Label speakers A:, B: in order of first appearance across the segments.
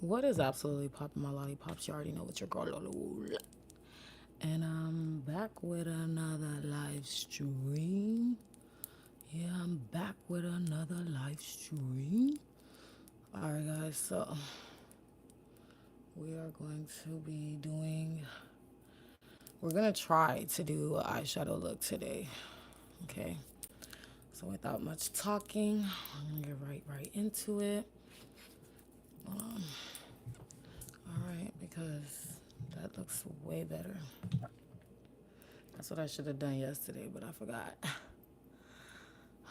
A: What is absolutely popping my lollipops? You already know what your girl Lola. And I'm back with another live stream. Yeah, I'm back with another live stream. Alright guys, so we are going to be we're gonna try to do an eyeshadow look today. Okay. So without much talking, I'm gonna get right into it. Alright, because that looks way better. That's what I should have done yesterday, but I forgot.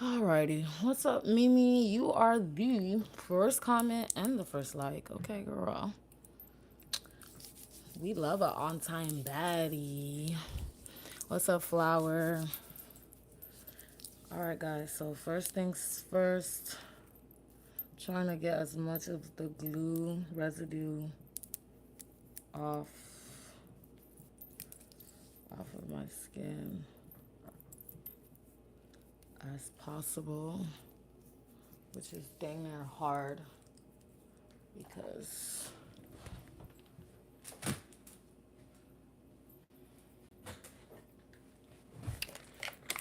A: Alrighty, what's up, Mimi? You are the first comment and the first like. Okay, girl. We love an on-time baddie. What's up, Flower? Alright, guys, so first things first. Trying to get as much of the glue residue off of my skin as possible, which is dang near hard because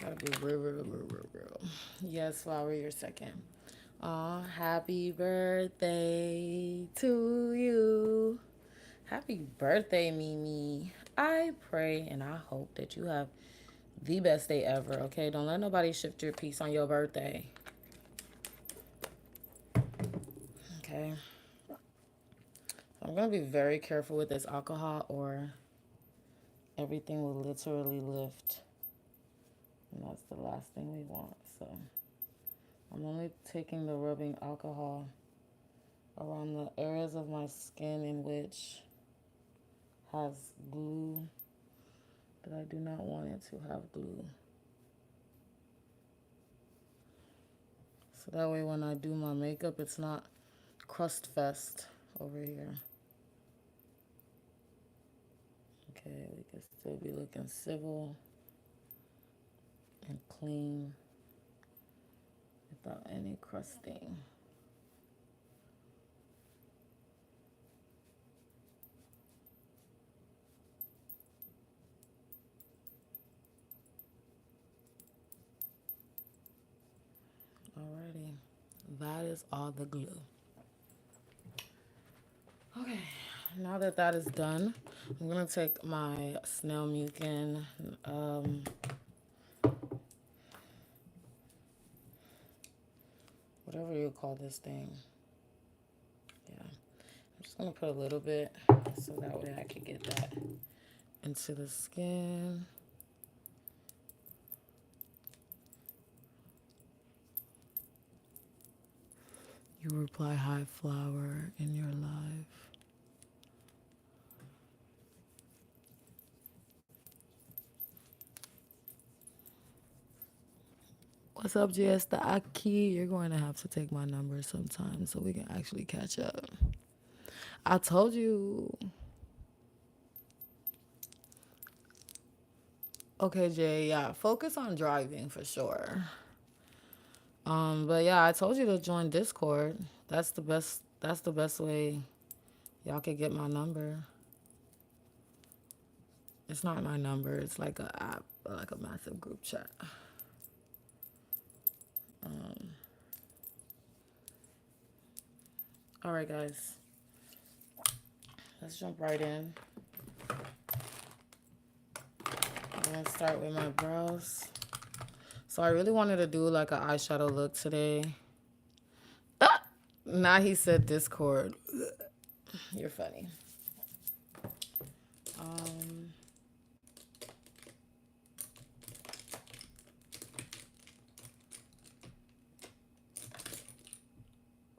A: gotta be real. Yes, Flower, you're second. Aw, happy birthday to you. Happy birthday, Mimi. I pray and I hope that you have the best day ever, okay? Don't let nobody shift your peace on your birthday. Okay? I'm going to be very careful with this alcohol or everything will literally lift. And that's the last thing we want. So I'm only taking the rubbing alcohol around the areas of my skin in which has glue, but I do not want it to have glue. So that way when I do my makeup, it's not crust fest over here. Okay, we can still be looking civil and clean without any crusting. Alrighty, that is all the glue. Okay, now that that is done, I'm gonna take my Snail Mucin, whatever you call this thing. Yeah, I'm just gonna put a little bit so that way I can get that into the skin. You reply hi, Flower, in your live. What's up, GS the Aki? You're going to have to take my number sometime so we can actually catch up. I told you. Okay, Jay, yeah, focus on driving for sure. But yeah, I told you to join Discord. That's the best way y'all could get my number. It's not my number, it's like a app, like a massive group chat. Alright guys. Let's jump right in. I'm gonna start with my brows. So I really wanted to do like an eyeshadow look today. Now he said Discord. You're funny.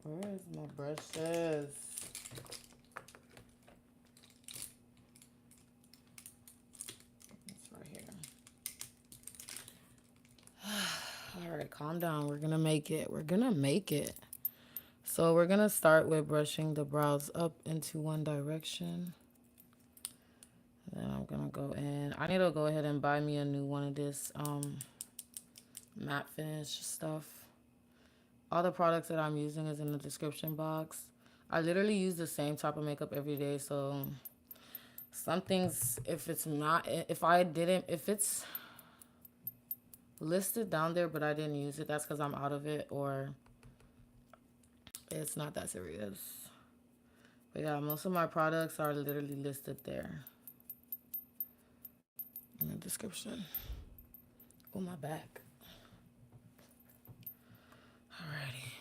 A: Where is my brushes? It's right here. All right, calm down. We're gonna make it. We're gonna make it. So we're gonna start with brushing the brows up into one direction. And then I'm gonna go in. I need to go ahead and buy me a new one of this matte finish stuff. All the products that I'm using is in the description box. I literally use the same type of makeup every day, so some things, if it's not, if it's listed down there but I didn't use it, that's because I'm out of it or it's not that serious. But yeah, most of my products are literally listed there in the description. Oh, my back. Alrighty.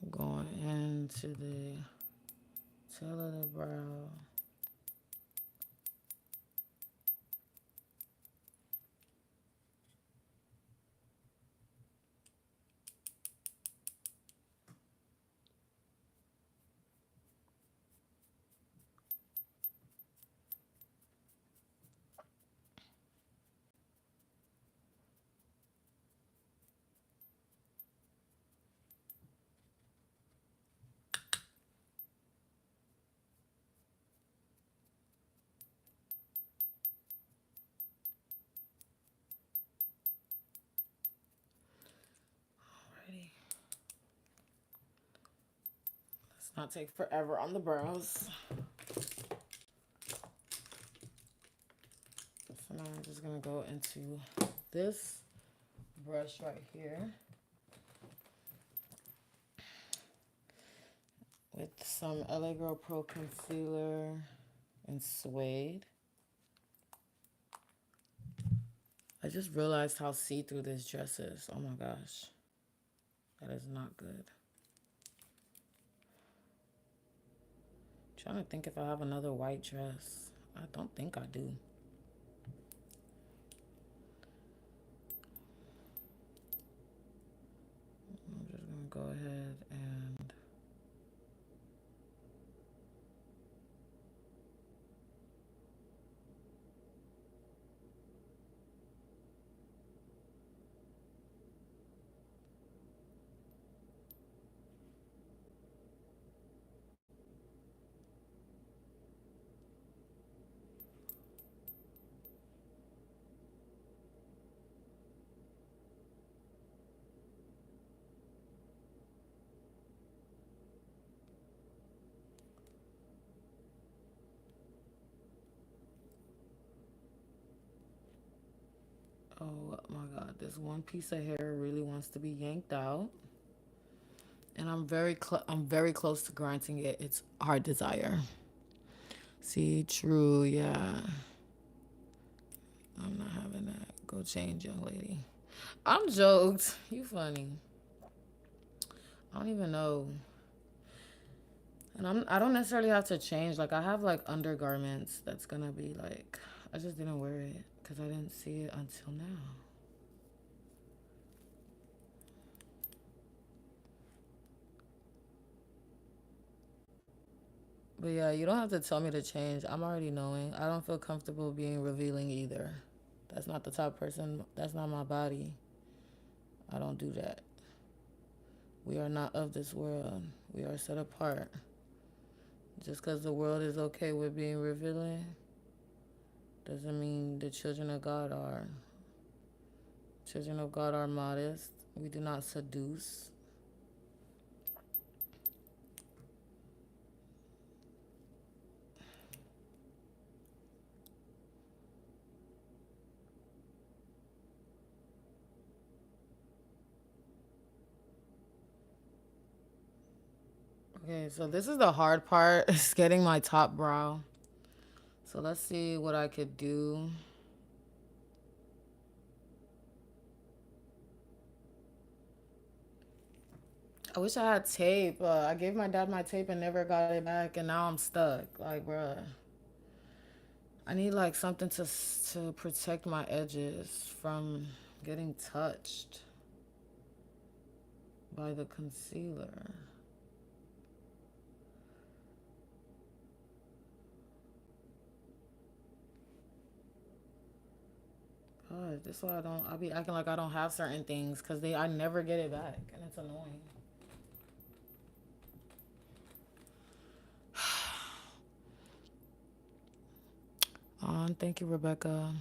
A: Going into the tail of the brow. Alrighty. Let's not take forever on the brows. So now I'm just gonna go into this brush right here with some LA Girl Pro Concealer in Suede. I just realized how see-through this dress is. Oh my gosh. That is not good. Trying to think if I have another white dress. I don't think I do. I'm just gonna go ahead and oh my God, this one piece of hair really wants to be yanked out. And I'm very close to granting it its heart desire. See, true, yeah. I'm not having that. Go change, young lady. I'm joked. You funny. I don't even know. And I don't necessarily have to change. Like, I have, like, undergarments that's gonna be, like, I just didn't wear it because I didn't see it until now. But yeah, you don't have to tell me to change. I'm already knowing. I don't feel comfortable being revealing either. That's not the type of person. That's not my body. I don't do that. We are not of this world. We are set apart. Just because the world is okay with being revealing doesn't mean the children of God are. Children of God are modest. We do not seduce. Okay, so this is the hard part. Is getting my top brow. So let's see what I could do. I wish I had tape. I gave my dad my tape and never got it back, and now I'm stuck. Like, bruh, I need like something to protect my edges from getting touched by the concealer. God, this is why I'll be acting like I don't have certain things because I never get it back, and it's annoying. Thank you, Rebecca.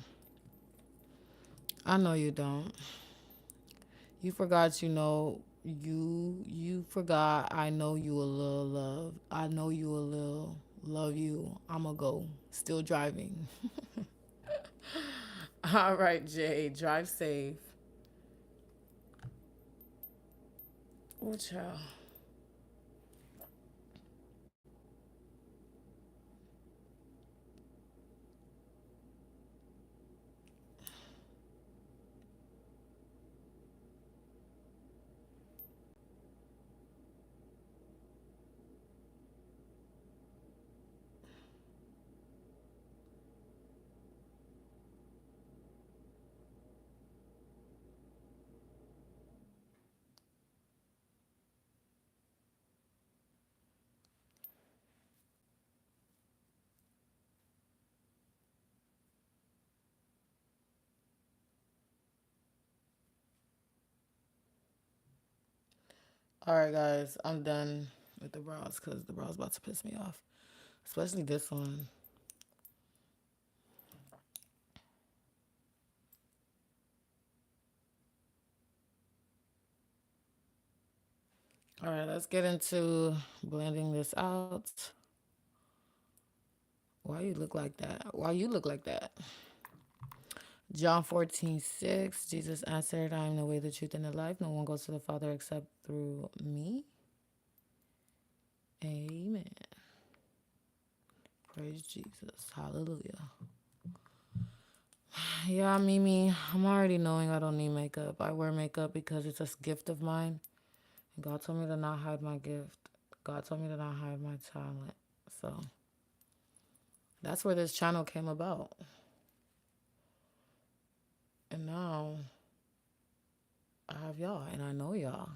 A: I know you don't. You forgot, you know, you forgot. I know you a little love. I know you a little love you. I'ma go. Still driving. All right, Jay. Drive safe. Oh, child. All right, guys. I'm done with the brows because the brows about to piss me off, especially this one. All right, let's get into blending this out. Why you look like that? Why you look like that? John 14:6. Jesus answered, I am the way, the truth, and the life. No one goes to the Father except through me. Amen. Praise Jesus. Hallelujah. Yeah, Mimi, I'm already knowing I don't need makeup. I wear makeup because it's a gift of mine. God told me to not hide my gift. God told me to not hide my talent. So that's where this channel came about. And now I have y'all and I know y'all.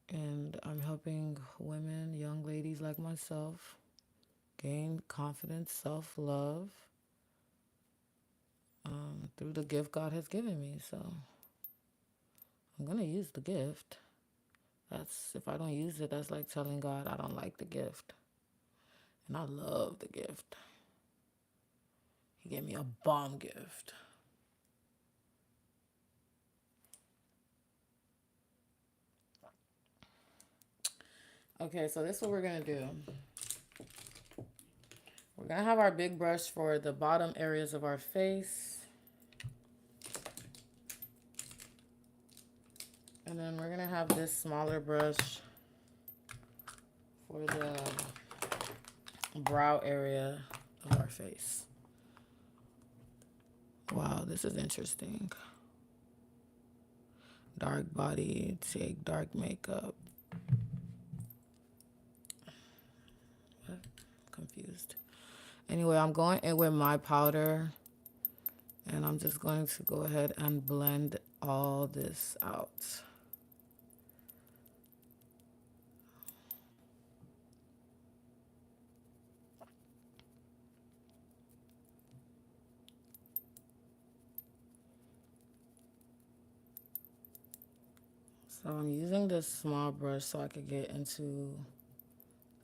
A: And I'm helping women, young ladies like myself, gain confidence, self-love through the gift God has given me. So I'm going to use the gift. That's, if I don't use it, that's like telling God I don't like the gift. And I love the gift. He gave me a bomb gift. Okay, so this is what we're going to do. We're going to have our big brush for the bottom areas of our face. And then we're going to have this smaller brush for the brow area of our face. Wow, this is interesting. Dark body, take dark makeup. What? Confused. Anyway, I'm going in with my powder. And I'm just going to go ahead and blend all this out. So I'm using this small brush so I could get into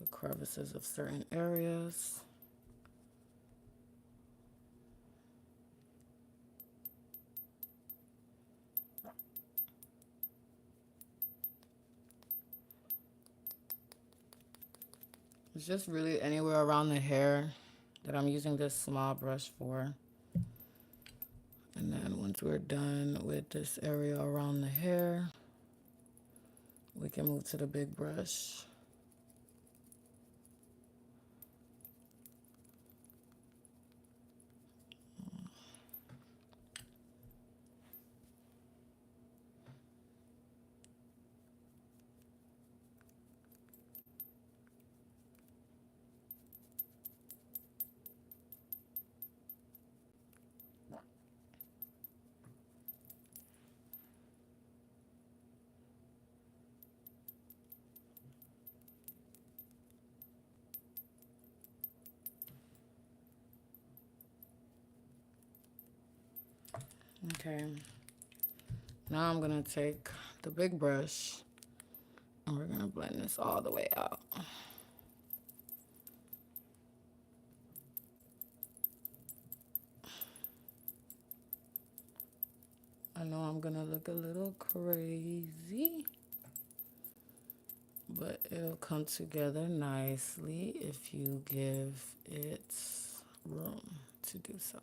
A: the crevices of certain areas. It's just really anywhere around the hair that I'm using this small brush for. And then once we're done with this area around the hair, we can move to the big brush. Okay. Now I'm gonna take the big brush and we're gonna blend this all the way out. I know I'm gonna look a little crazy, but it'll come together nicely if you give it room to do so.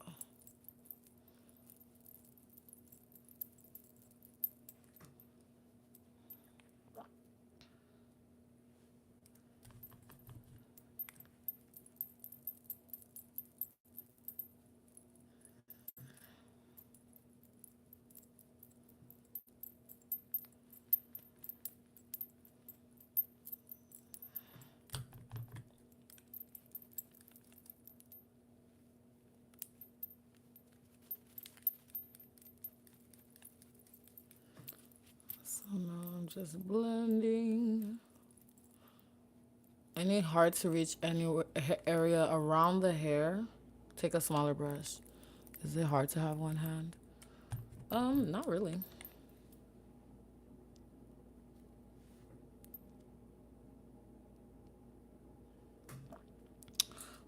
A: So now I'm just blending. Any hard to reach area around the hair, take a smaller brush. Is it hard to have one hand? Not really.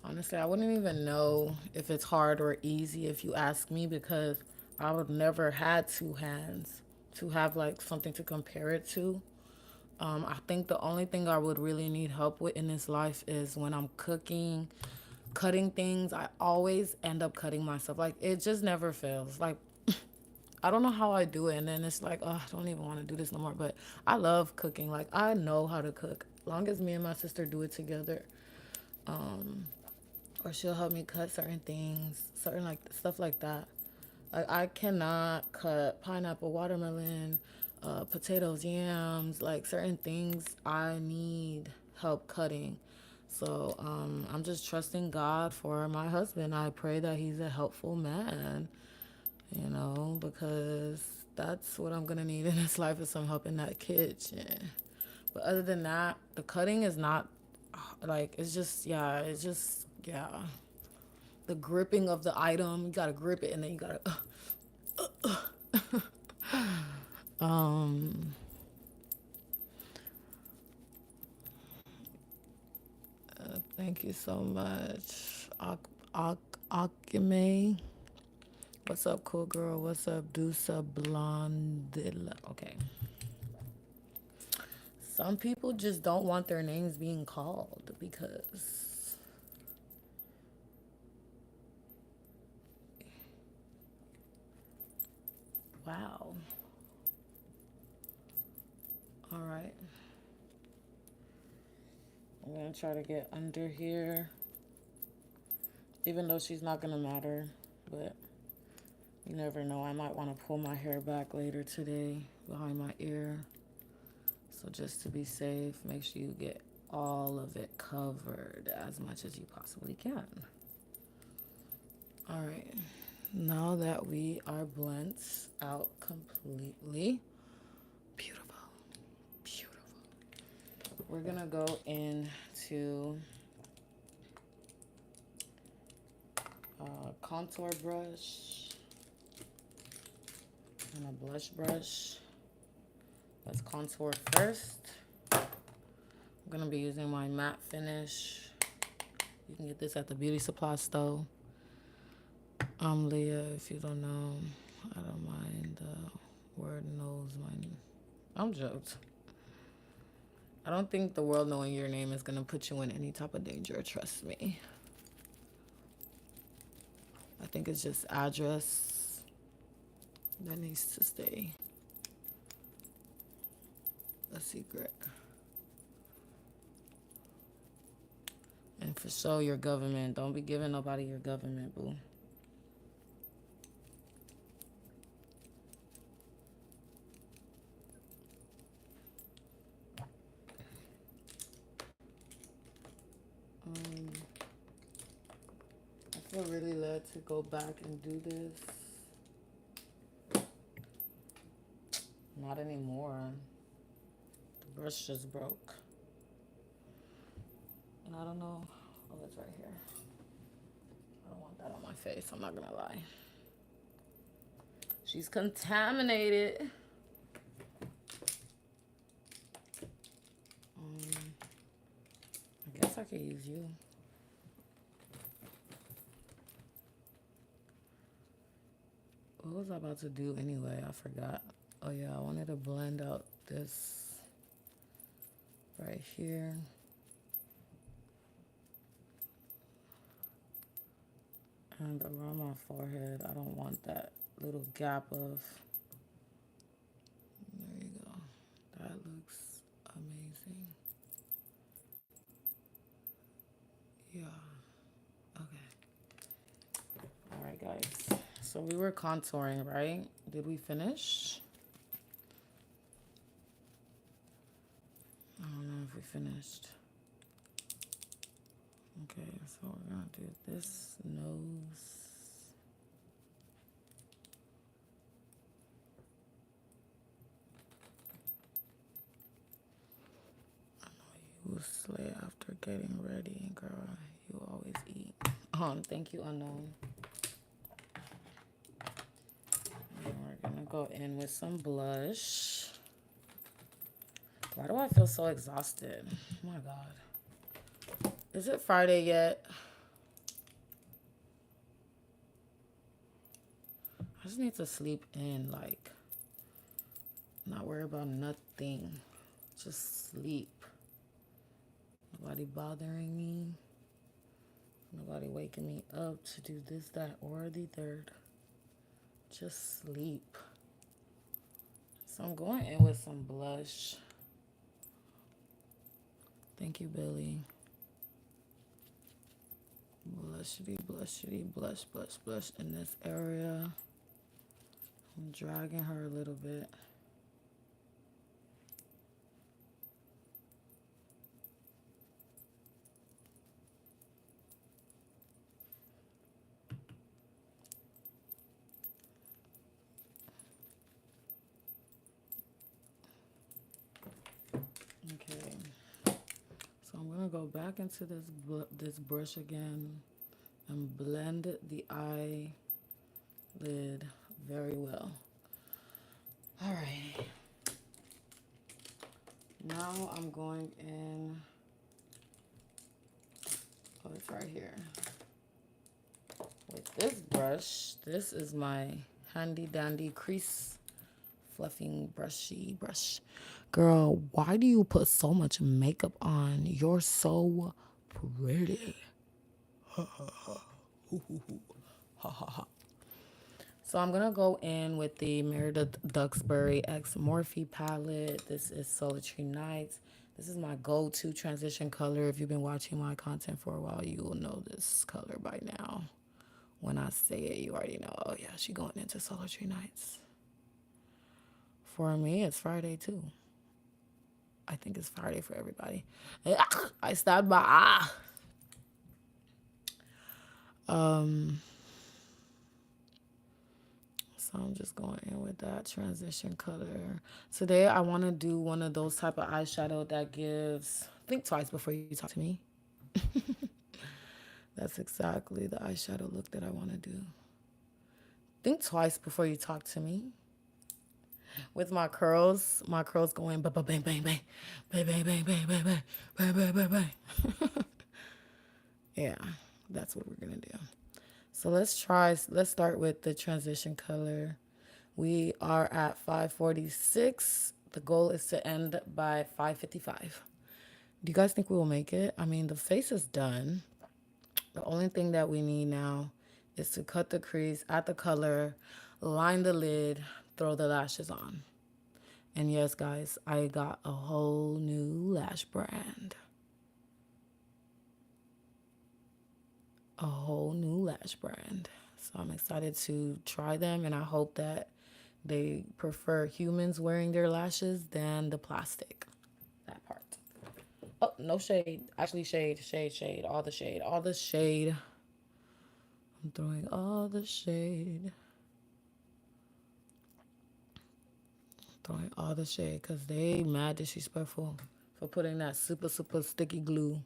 A: Honestly, I wouldn't even know if it's hard or easy if you ask me, because I would never had two hands to have like something to compare it to. I think the only thing I would really need help with in this life is when I'm cooking, cutting things. I always end up cutting myself. Like, it just never fails. Like, I don't know how I do it, and then it's like, oh, I don't even want to do this no more. But I love cooking. Like, I know how to cook. Long as me and my sister do it together. Or she'll help me cut certain things, certain like stuff like that. Like, I cannot cut pineapple, watermelon, potatoes, yams, like certain things I need help cutting. So I'm just trusting God for my husband. I pray that he's a helpful man, because that's what I'm gonna need in this life, is some help in that kitchen. But other than that, the cutting is not like, yeah. The gripping of the item, you gotta grip it, and then you gotta thank you so much, Akime. What's up, cool girl? What's up, Dusa Blondilla? Okay. Some people just don't want their names being called because wow. All right. I'm gonna try to get under here, even though she's not gonna matter, but you never know. I might want to pull my hair back later today behind my ear. So just to be safe, make sure you get all of it covered as much as you possibly can. All right. Now that we are blended out completely, beautiful, beautiful. We're gonna go into a contour brush and a blush brush. Let's contour first. I'm gonna be using my matte finish. You can get this at the beauty supply store. I'm Leah, if you don't know. I don't mind the word knows my name. I'm joked. I don't think the world knowing your name is gonna put you in any type of danger, trust me. I think it's just address that needs to stay a secret. And for sure, your government. Don't be giving nobody your government, boo. I feel really led to go back and do this. Not anymore. The brush just broke. And I don't know. Oh, it's right here. I don't want that on my face. I'm not gonna lie. She's contaminated. I guess I could use you. What was I about to do anyway? I forgot. Oh yeah, I wanted to blend out this right here. And around my forehead, I don't want that little gap of, there you go. That looks amazing. Yeah. Okay. All right, guys. So we were contouring, right? Did we finish? I don't know if we finished. Okay, so we're gonna do this nose. You will slay after getting ready, girl. You always eat. Thank you, unknown. And we're gonna go in with some blush. Why do I feel so exhausted? Oh my god. Is it Friday yet? I just need to sleep in, like, not worry about nothing. Just sleep. Nobody bothering me. Nobody waking me up to do this, that, or the third. Just sleep. So I'm going in with some blush. Thank you, Billy. Blushity, blushity, blush, blush, blush in this area. I'm dragging her a little bit. Okay. So I'm gonna go back into this brush again and blend the eyelid very well. All right. Now I'm going in. Oh, it's right here. With this brush, this is my handy dandy crease fluffing brushy brush. Girl, why do you put so much makeup on? You're so pretty. So I'm gonna go in with the Meredith Duxbury X Morphe palette. This is Sultry Nights. This is my go-to transition color. If you've been watching my content for a while, you will know this color by now. When I say it, you already know. Oh yeah, she going into Sultry Nights. For me, it's Friday too. I think it's Friday for everybody. I stabbed my eye. So I'm just going in with that transition color. Today I want to do one of those type of eyeshadow that gives, think twice before you talk to me. That's exactly the eyeshadow look that I want to do. Think twice before you talk to me. With my curls going bang bang bang bang bang bang bang bang bang bang bang bang bang bang. Yeah, that's what we're gonna do. So let's start with the transition color. We are at 5:46. The goal is to end by 5:55. Do you guys think we will make it? I mean, the face is done. The only thing that we need now is to cut the crease, add the color, line the lid, throw the lashes on. And yes, guys, I got a whole new lash brand. A whole new lash brand. So I'm excited to try them, and I hope that they prefer humans wearing their lashes than the plastic. That part. Oh, no shade. Actually, shade, shade, shade. All the shade. All the shade. I'm throwing all the shade. Throwing all the shade because they mad disrespectful for putting that super, super sticky glue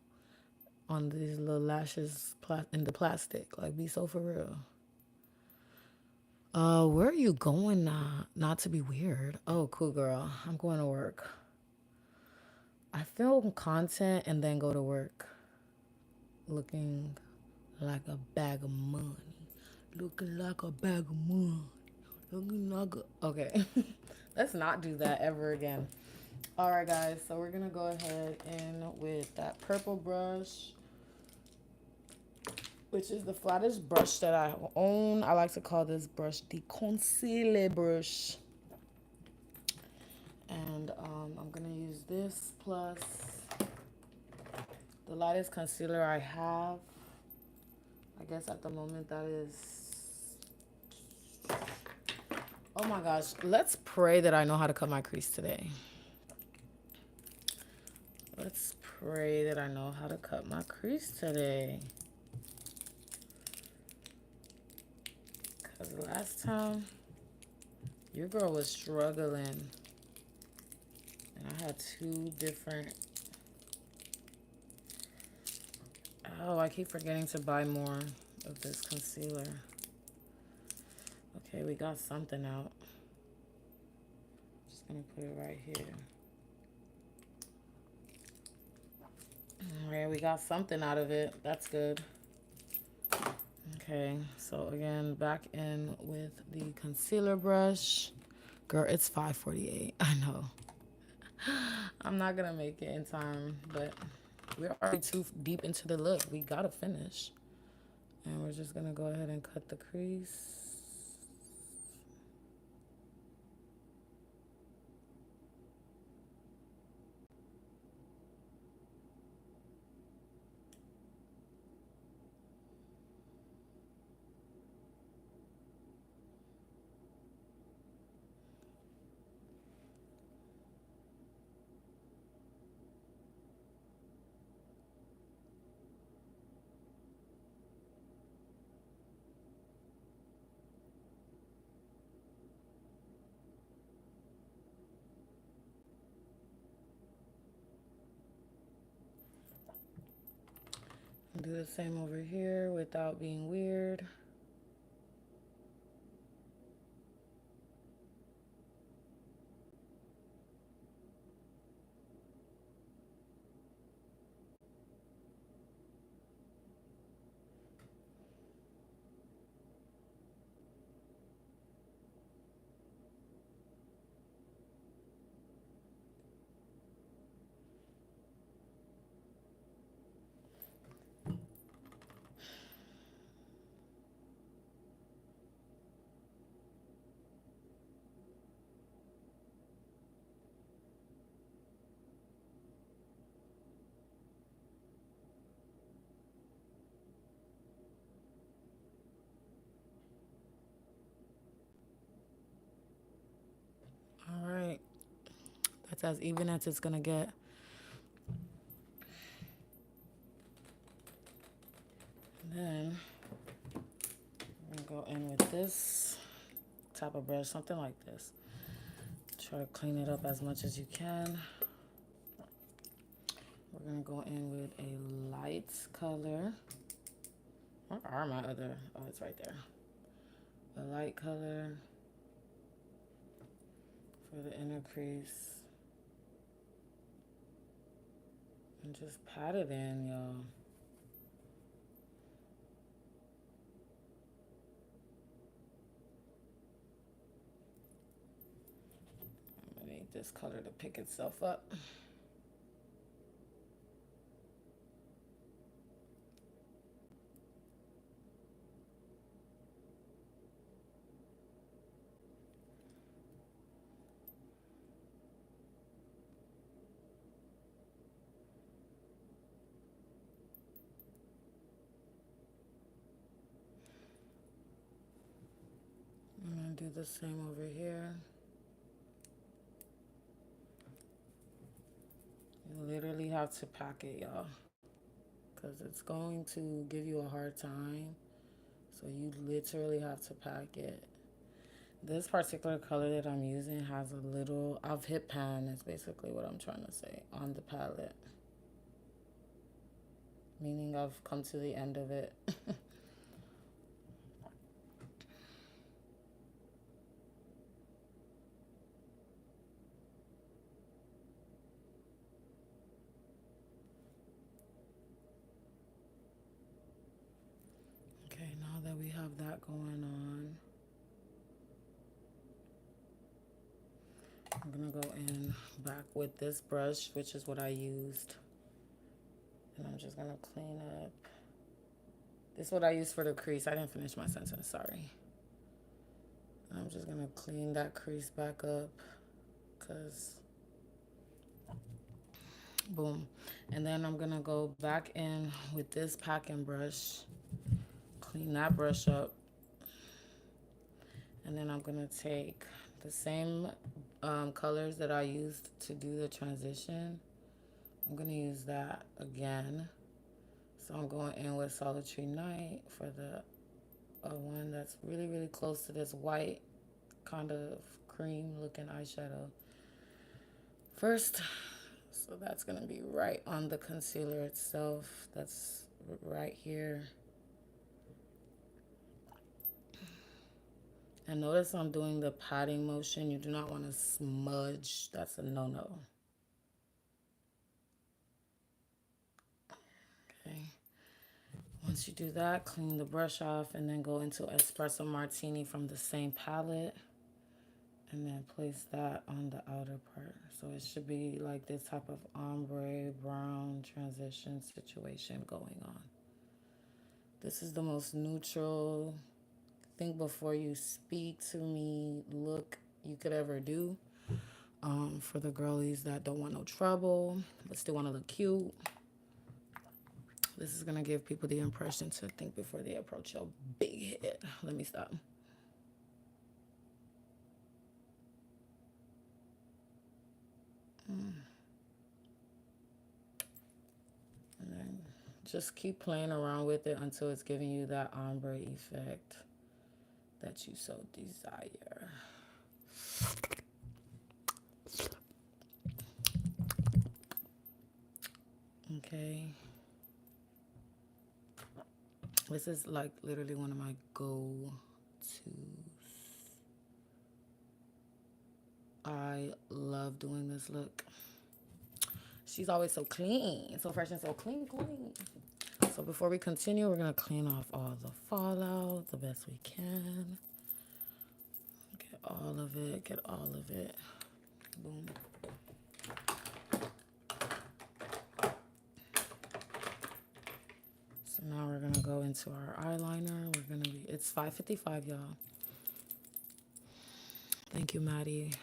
A: on these little lashes in the plastic. Like, be so for real. Where are you going now? Not to be weird. Oh, cool, girl. I'm going to work. I film content and then go to work looking like a bag of money. Looking like a bag of money. Okay. Let's not do that ever again. All right, guys. So we're going to go ahead and with that purple brush, which is the flattest brush that I own. I like to call this brush the concealer brush. And I'm going to use this plus the lightest concealer I have. I guess at the moment that is... Oh my gosh. Let's pray that I know how to cut my crease today. Let's pray that I know how to cut my crease today. Because last time, your girl was struggling. And I had two different... Oh, I keep forgetting to buy more of this concealer. Okay, we got something out. Just gonna put it right here. All right, we got something out of it. That's good. Okay, so again, back in with the concealer brush. Girl, it's 5:48. I know. I'm not gonna make it in time, but we're already too deep into the look. We gotta finish. And we're just gonna go ahead and cut the crease. Do the same over here without being weird. All right. That's as even as it's gonna get. And then I'm gonna go in with this type of brush, something like this. Try to clean it up as much as you can. We're gonna go in with a light color. Where are my other? Oh, it's right there. A light color for the inner crease. And just pat it in, y'all. I need this color to pick itself up. I'm gonna do the same over here. You literally have to pack it, y'all, because it's going to give you a hard time. So you literally have to pack it. This particular color that I'm using has a little, I've hit pan is basically what I'm trying to say on the palette. Meaning I've come to the end of it. Okay, now that we have that going on, gonna go in back with this brush, which is what I used. And I'm just gonna clean up. This is what I used for the crease. I didn't finish my sentence, sorry. I'm just gonna clean that crease back up, cause boom. And then I'm gonna go back in with this packing brush, clean that brush up. And then I'm gonna take the same colors that I used to do the transition. I'm gonna use that again. So I'm going in with Sultry Night for the one that's really, really close to this white kind of cream looking eyeshadow first. So that's gonna be right on the concealer itself. That's right here. And notice I'm doing the patting motion. You do not want to smudge. That's a no-no. Okay. Once you do that, clean the brush off and then go into Espresso Martini from the same palette. And then place that on the outer part. So it should be like this type of ombre brown transition situation going on. This is the most neutral, think before you speak to me look you could ever do. For the girlies that don't want no trouble but still want to look cute. This is gonna give people the impression to think before they approach your big head. Let me stop. And then just keep playing around with it until it's giving you that ombre effect that you so desire. Okay. This is like literally one of my go-tos. I love doing this look. She's always so clean, so fresh and so clean. So before we continue, we're gonna clean off all the fallout the best we can. Get all of it, get all of it. Boom. So now we're gonna go into our eyeliner. It's 5:55, y'all. Thank you, Maddie.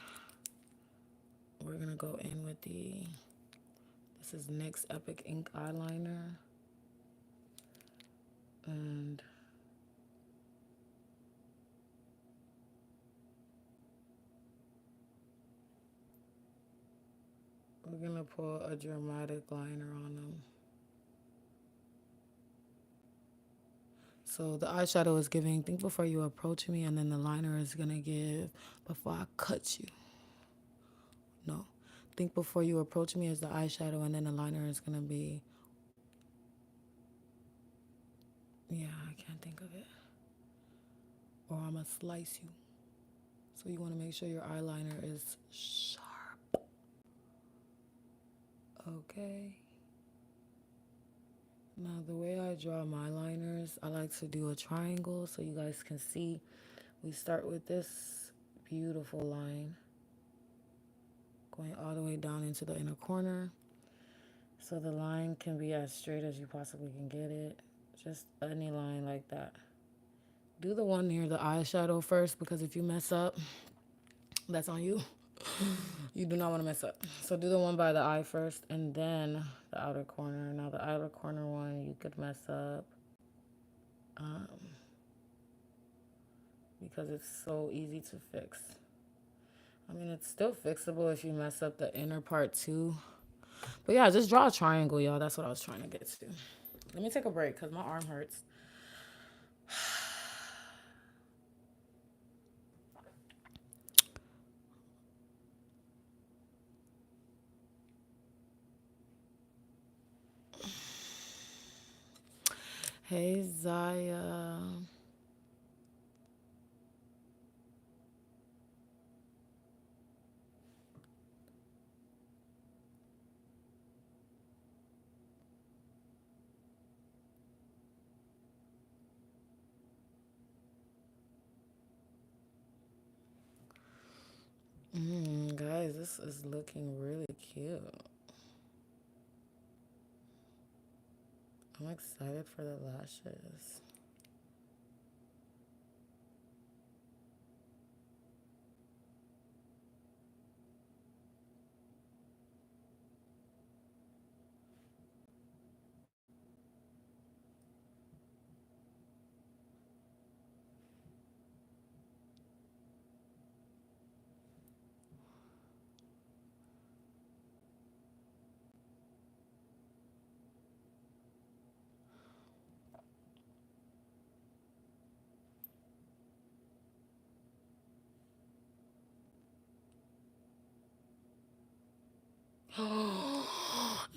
A: We're gonna go in with this is NYX Epic Ink eyeliner. And we're gonna pull a dramatic liner on them. So the eyeshadow is giving, think before you approach me, and then the liner is gonna give, before I cut you. No, think before you approach me as the eyeshadow, and then the liner is gonna be, yeah, I can't think of it. Or I'm gonna slice you. So you wanna make sure your eyeliner is sharp. Okay. Now, the way I draw my liners, I like to do a triangle so you guys can see. We start with this beautiful line going all the way down into the inner corner. So the line can be as straight as you possibly can get it. Just any line like that. Do the one near the eyeshadow first, because if you mess up, that's on you. You do not want to mess up. So do the one by the eye first and then the outer corner. Now the outer corner one you could mess up because it's so easy to fix. I mean, it's still fixable if you mess up the inner part too. But yeah, just draw a triangle, y'all. That's what I was trying to get to. Let me take a break because my arm hurts. Hey, Zaya. Guys, This is looking really cute. I'm excited for the lashes.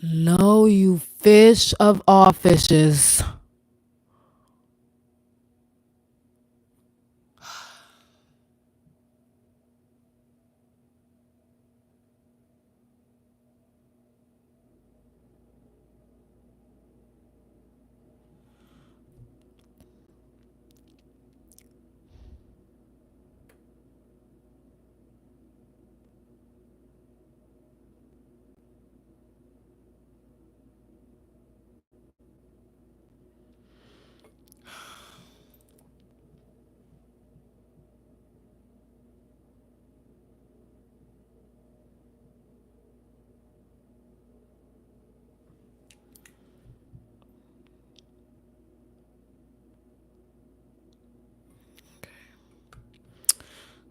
A: No, you fish of all fishes.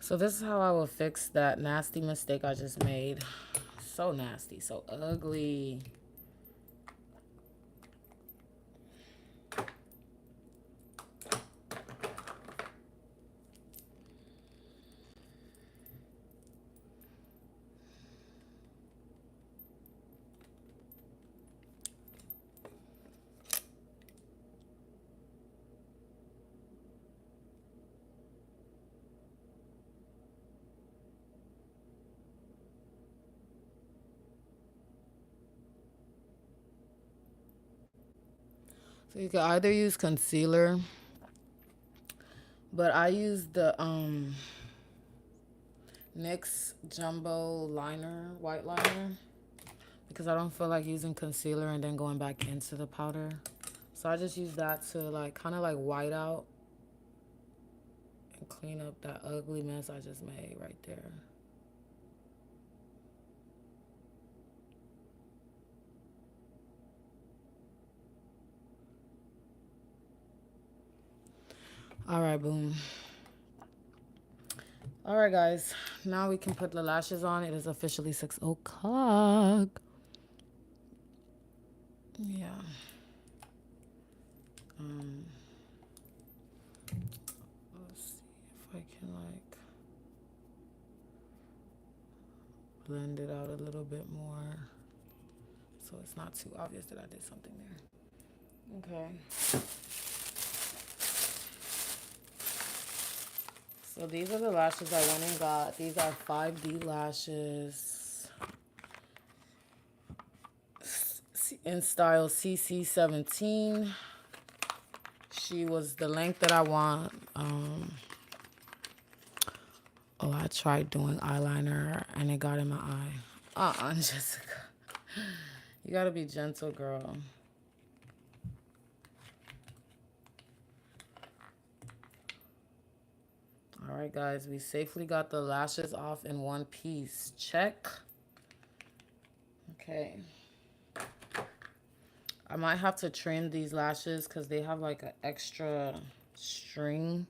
A: So this is how I will fix that nasty mistake I just made. So nasty, so ugly. So you can either use concealer, but I use the NYX Jumbo Liner, white liner, because I don't feel like using concealer and then going back into the powder. So I just use that to like kind of like white out and clean up that ugly mess I just made right there. All right, boom. All right, guys. Now we can put the lashes on. It is officially 6 o'clock. Yeah. Let's see if I can like blend it out a little bit more so it's not too obvious that I did something there. Okay. So these are the lashes I went and got. These are 5D lashes in style CC17. She was the length that I want. Oh, I tried doing eyeliner and it got in my eye. Jessica. You gotta be gentle, girl. All right, guys, we safely got the lashes off in one piece. Check. Okay. I might have to trim these lashes because they have like an extra string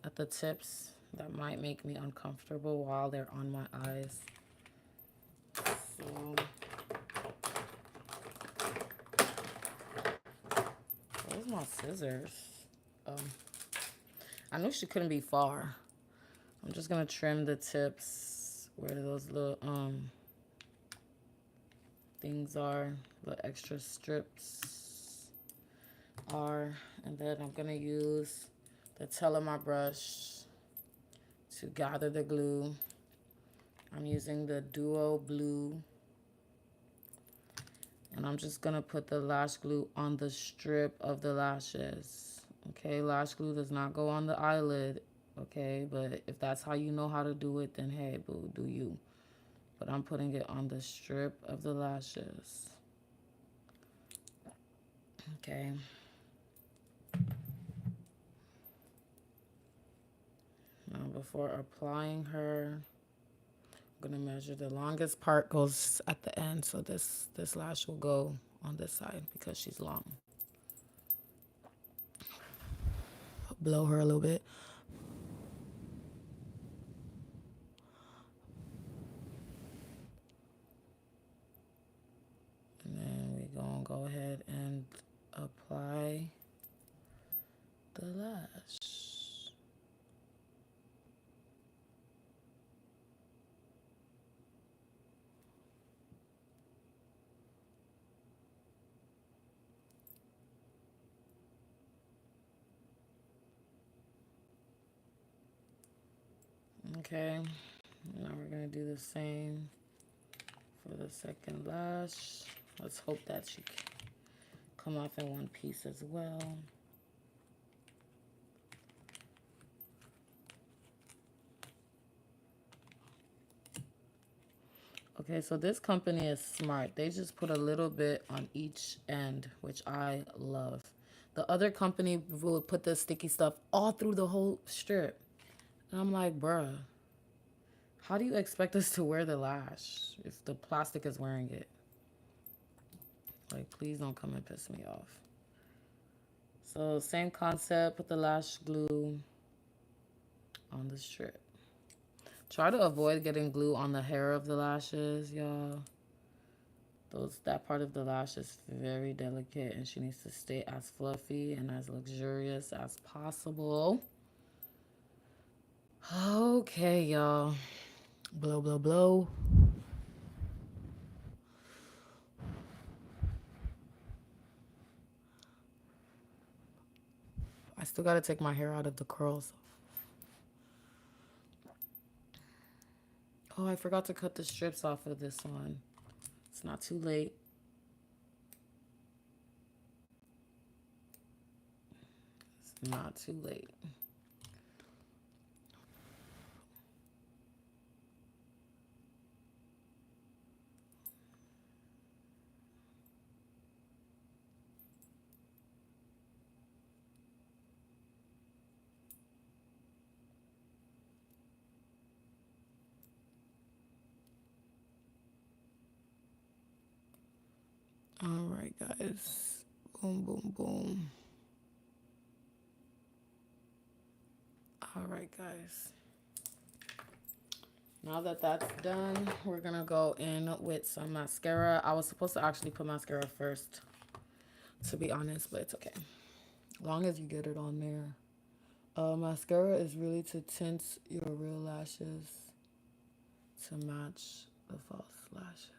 A: at the tips that might make me uncomfortable while they're on my eyes. So, where's my scissors? I knew she couldn't be far. I'm just gonna trim the tips where those little things are, the extra strips are, and then I'm gonna use the tail of my brush to gather the glue. I'm using the Duo Blue, and I'm just gonna put the lash glue on the strip of the lashes. Okay, lash glue does not go on the eyelid, okay, but if that's how you know how to do it, then hey, boo, do you. but I'm putting it on the strip of the lashes. Okay. Now before applying her, I'm gonna measure the longest part goes at the end, so this lash will go on this side because she's long. Blow her a little bit. And then we're gonna go ahead and apply the lash. Okay, now we're gonna do the same for the second lash. Let's hope that she can come off in one piece as well. Okay, so this company is smart. They just put a little bit on each end, which I love. The other company would put the sticky stuff all through the whole strip. And I'm like, bruh, how do you expect us to wear the lash if the plastic is wearing it? Like, please don't come and piss me off. So same concept, put the lash glue on the strip. Try to avoid getting glue on the hair of the lashes, y'all. That part of the lash is very delicate and she needs to stay as fluffy and as luxurious as possible. Okay, y'all. Blow, blow, blow. I still gotta take my hair out of the curls. Oh, I forgot to cut the strips off of this one. It's not too late. It's not too late. All right, guys. Boom, boom, boom. All right, guys. Now that that's done, we're going to go in with some mascara. I was supposed to actually put mascara first, to be honest, but it's okay. As long as you get it on there. Mascara is really to tint your real lashes to match the false lashes.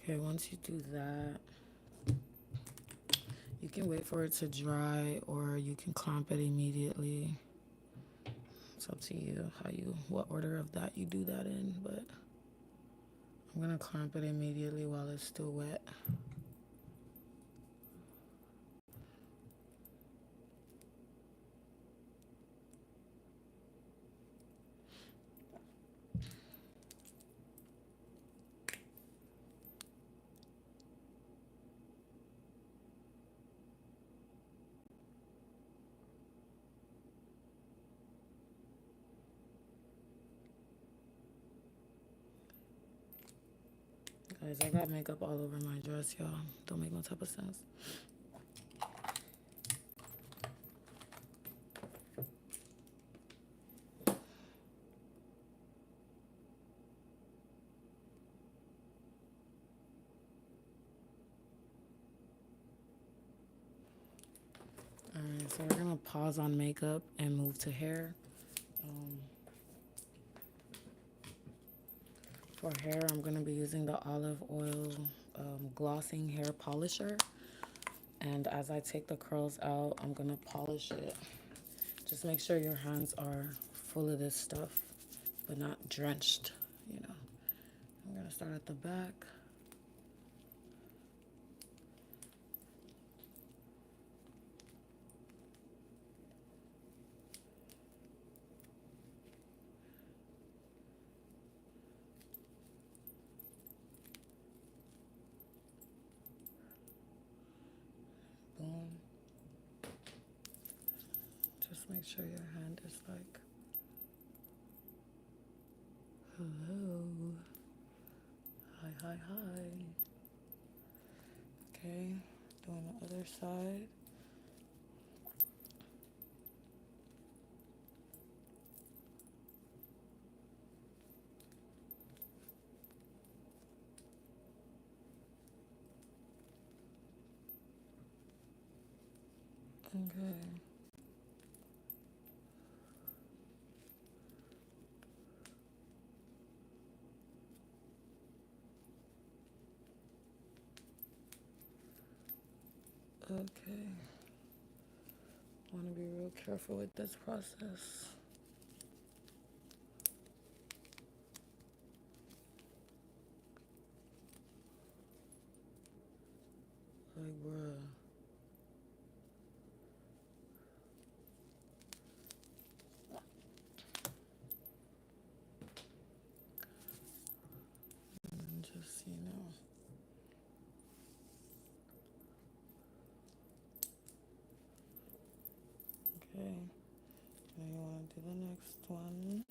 A: Okay, once you do that, you can wait for it to dry or you can clamp it immediately. It's up to you what order of that you do that in, but I'm gonna clamp it immediately while it's still wet. Guys, I got makeup all over my dress, y'all. Don't make no type of sense. Alright, so we're gonna pause on makeup and move to hair. For hair, I'm gonna be using the olive oil glossing hair polisher. And as I take the curls out, I'm gonna polish it. Just make sure your hands are full of this stuff, but not drenched, you know. I'm gonna start at the back. Boom. Just make sure your hand is like, hello. Hi, hi, hi. Okay, doing the other side. Okay. Okay. Want to be real careful with this process. Like, bruh. And just, you know. Okay. Now you want to do the next one.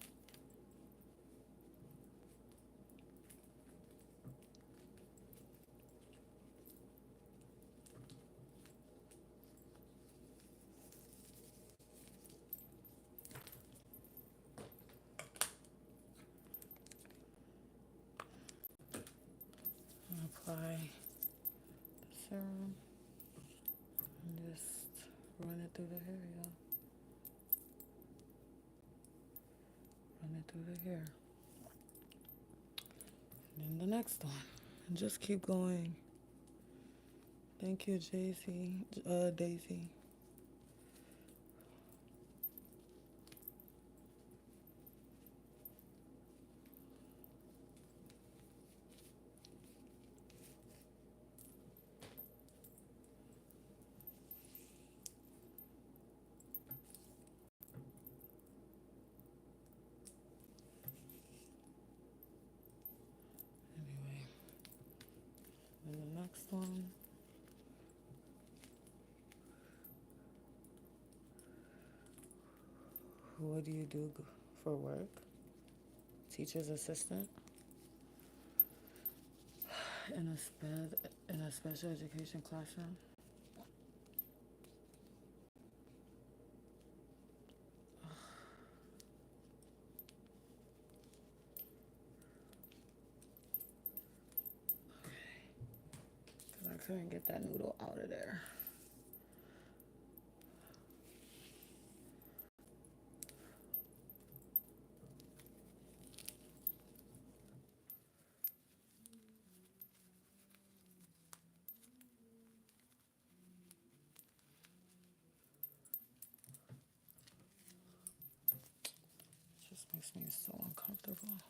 A: Apply the serum and just run it through the hair, y'all. Run it through the hair. And then the next one. And just keep going. Thank you, Daisy. Anyway, and the next one. What do you do for work? Teacher's assistant in a special education classroom. Because I couldn't get that noodle out of there. It just makes me so uncomfortable.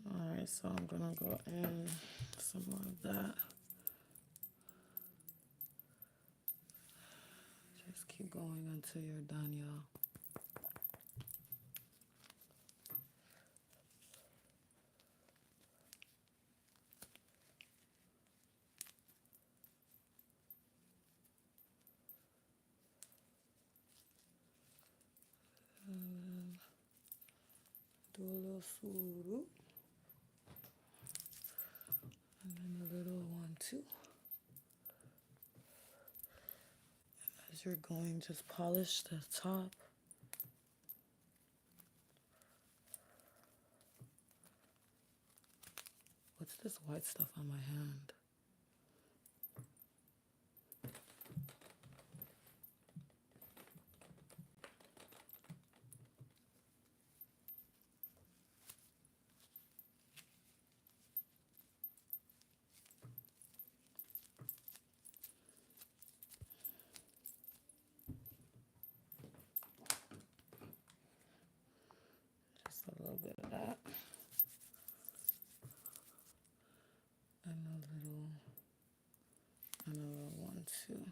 A: Alright, so I'm gonna go in some more of that. Just keep going until you're done, y'all. And do a little swoop. And then a little one too. And as you're going, just polish the top. What's this white stuff on my hand? little bit of that. And another one too.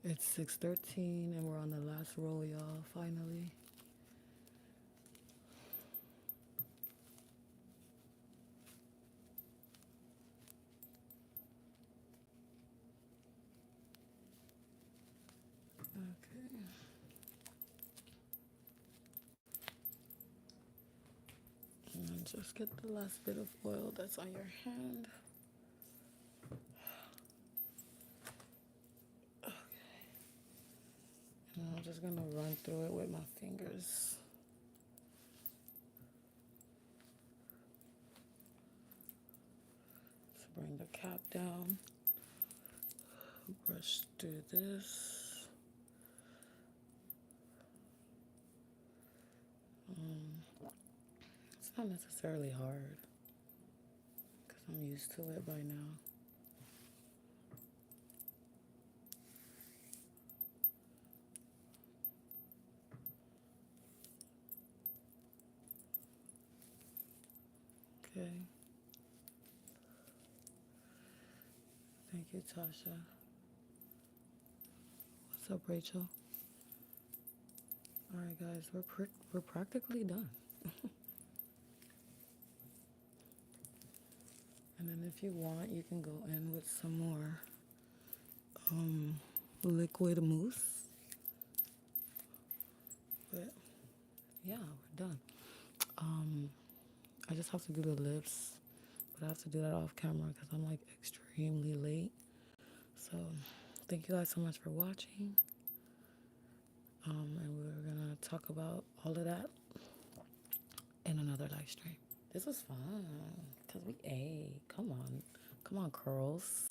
A: It's 6:13 and we're on the last row, y'all, finally. Okay. And then just get the last bit of oil that's on your hand. Okay. And I'm just gonna run through it with my fingers. Let's bring the cap down. Brush through this. It's not necessarily hard because I'm used to it by now. Okay. Thank you, Tasha. What's up, Rachel? All right, guys, we're practically done. And then if you want, you can go in with some more liquid mousse. But yeah, we're done. I just have to do the lips, but I have to do that off camera because I'm like extremely late. So thank you guys so much for watching. And we're gonna talk about all of that in another live stream. This was fun because we ate. Come on, curls.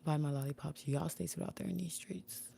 A: Buy my lollipops. Y'all stay safe out there in these streets.